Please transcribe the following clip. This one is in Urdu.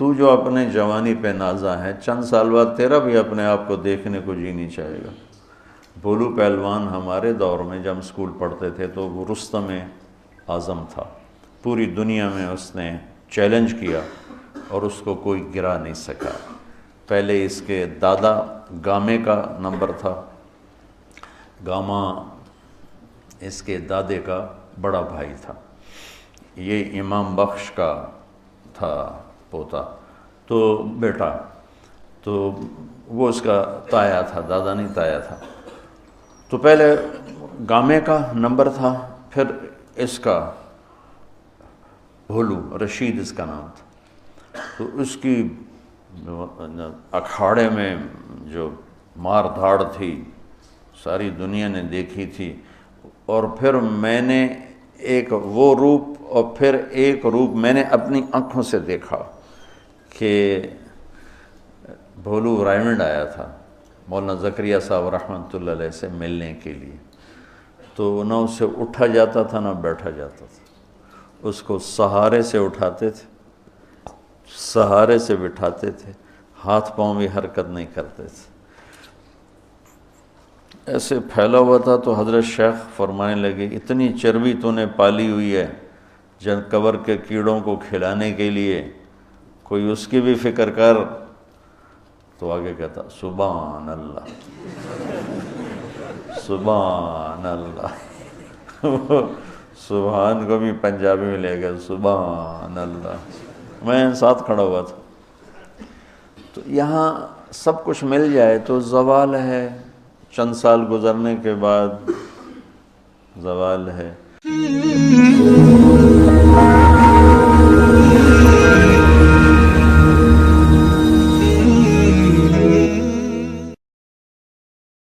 تو جو اپنے جوانی پہ نازا ہے، چند سال بعد تیرا بھی اپنے آپ کو دیکھنے کو جی نہیں چاہے گا۔ بھولو پہلوان ہمارے دور میں جب اسکول پڑھتے تھے تو وہ رستم اعظم تھا، پوری دنیا میں اس نے چیلنج کیا اور اس کو کوئی گرا نہیں سکا۔ پہلے اس کے دادا گامے کا نمبر تھا، گاما اس کے دادے کا بڑا بھائی تھا، یہ امام بخش کا تھا پوتا، تو بیٹا، تو وہ اس کا تایا تھا، دادا نہیں تایا تھا۔ تو پہلے گامے کا نمبر تھا، پھر اس کا بھولو، رشید اس کا نام تھا۔ تو اس کی اکھاڑے میں جو مار دھاڑ تھی ساری دنیا نے دیکھی تھی، اور پھر میں نے ایک وہ روپ اور پھر ایک روپ میں نے اپنی آنکھوں سے دیکھا کہ بھولو رائمنڈ آیا تھا مولانا زکریا صاحب رحمۃ اللہ علیہ سے ملنے کے لیے، تو نہ اسے اٹھا جاتا تھا نہ بیٹھا جاتا تھا، اس کو سہارے سے اٹھاتے تھے، سہارے سے بٹھاتے تھے، ہاتھ پاؤں بھی حرکت نہیں کرتے تھے، ایسے پھیلا ہوا تھا۔ تو حضرت شیخ فرمانے لگے اتنی چربی تو نے پالی ہوئی ہے جن قبر کے کیڑوں کو کھلانے کے لیے، کوئی اس کی بھی فکر کر۔ تو آگے کہتا سبحان اللہ، سبحان اللہ، سبحان کو بھی پنجابی میں لے گیا، سبحان اللہ، میں ساتھ کھڑا ہوا تھا۔ تو یہاں سب کچھ مل جائے تو زوال ہے، چند سال گزرنے کے بعد زوال ہے۔